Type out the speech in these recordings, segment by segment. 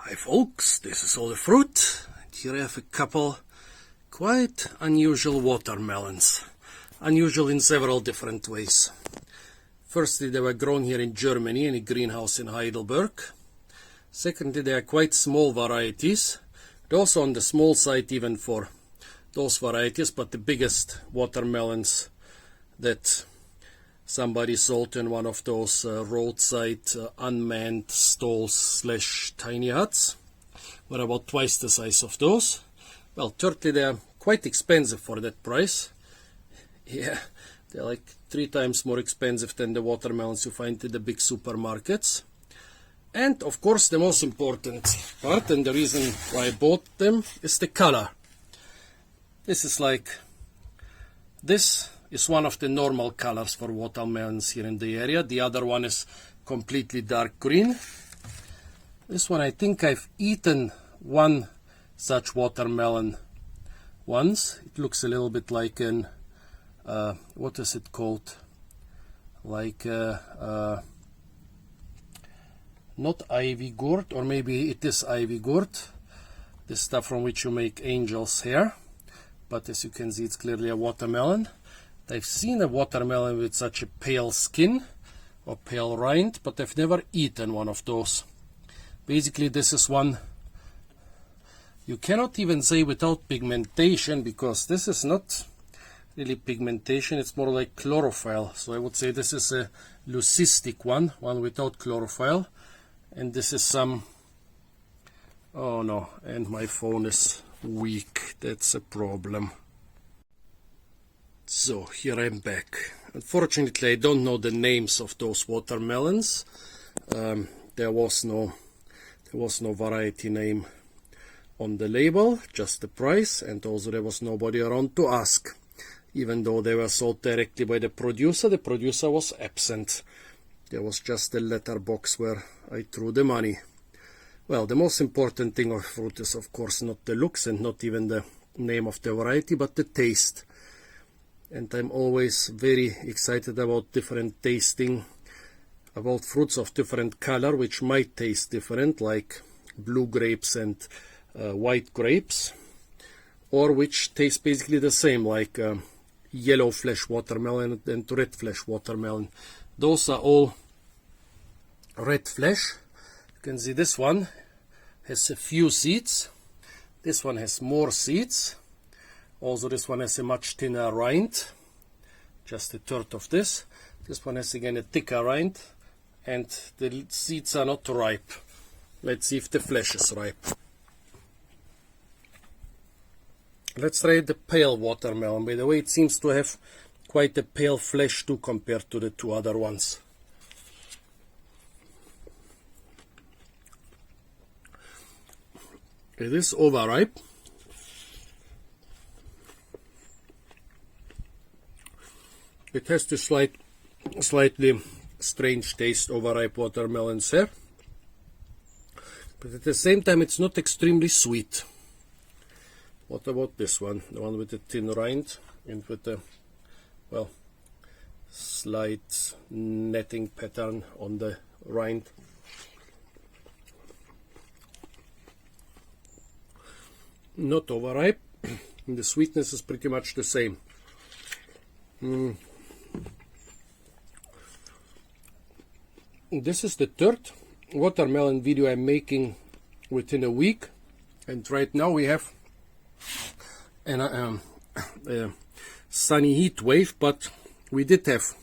Hi folks, this is all the fruit. Here I have a couple quite unusual watermelons. Unusual in several different ways. Firstly, they were grown here in Germany in a greenhouse in Heidelberg. Secondly, they are quite small varieties. They're also on the small side even for those varieties, but the biggest watermelons that somebody sold in one of those roadside unmanned stalls / tiny huts were about twice the size of those. Well, thirdly, they are quite expensive for that price. Yeah, they're like 3 times more expensive than the watermelons you find in the big supermarkets. And of course, the most important part, and the reason why I bought them, is the color. This is one of the normal colors for watermelons here in the area. The other one is completely dark green. This one, I think I've eaten one such watermelon once. It looks a little bit like an, what is it called? Like, not ivy gourd, or maybe it is ivy gourd. The stuff from which you make angel's hair. But as you can see, it's clearly a watermelon. I've seen a watermelon with such a pale skin or pale rind, but I've never eaten one of those. Basically, this is one you cannot even say without pigmentation, because this is not really pigmentation, it's more like chlorophyll. So I would say this is a leucistic one without chlorophyll. And this is some, oh no, and my phone is weak, that's a problem. So here I'm back. Unfortunately, I don't know the names of those watermelons. There was no variety name on the label, just the price, and also there was nobody around to ask. Even though they were sold directly by the producer was absent. There was just the letterbox where I threw the money. Well, the most important thing of fruit is, of course, not the looks and not even the name of the variety, but the taste. And I'm always very excited about different tasting, about fruits of different color, which might taste different, like blue grapes and white grapes, or which taste basically the same, like yellow flesh watermelon and red flesh watermelon. Those are all red flesh. You can see this one has a few seeds. This one has more seeds. Also, this one has a much thinner rind, just a third of this. This one has again a thicker rind, and the seeds are not ripe. Let's see if the flesh is ripe. Let's try the pale watermelon. By the way, it seems to have quite a pale flesh too compared to the 2 other ones. It is overripe. It has the slightly strange taste overripe watermelons have. But at the same time, it's not extremely sweet. What about this one? The one with the thin rind and with the, well, slight netting pattern on the rind. Not overripe. And the sweetness is pretty much the same. This is the 3rd watermelon video I'm making within a week, and right now we have a sunny heat wave, but we did have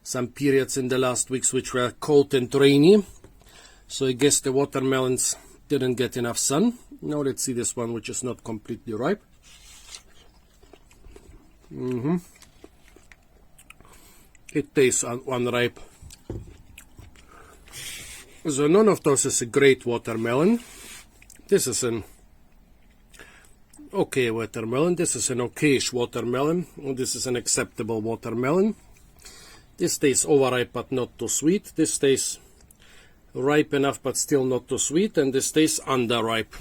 some periods in the last weeks which were cold and rainy, so I guess the watermelons didn't get enough sun. Now let's see this one, which is not completely ripe. It tastes unripe. So none of those is a great watermelon. This is an okay watermelon. This is an okayish watermelon. This is an acceptable watermelon. This tastes overripe but not too sweet. This tastes ripe enough but still not too sweet. And this tastes underripe.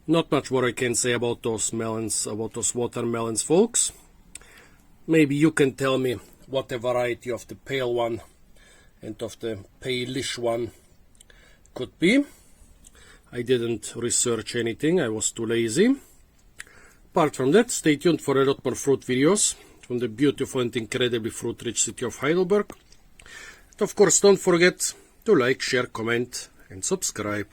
Not much more I can say about those melons, about those watermelons, folks. Maybe you can tell me what the variety of the pale one and of the palish one could be. I didn't research anything, I was too lazy. Apart from that, stay tuned for a lot more fruit videos from the beautiful and incredibly fruit-rich city of Heidelberg. And of course, don't forget to like, share, comment and subscribe.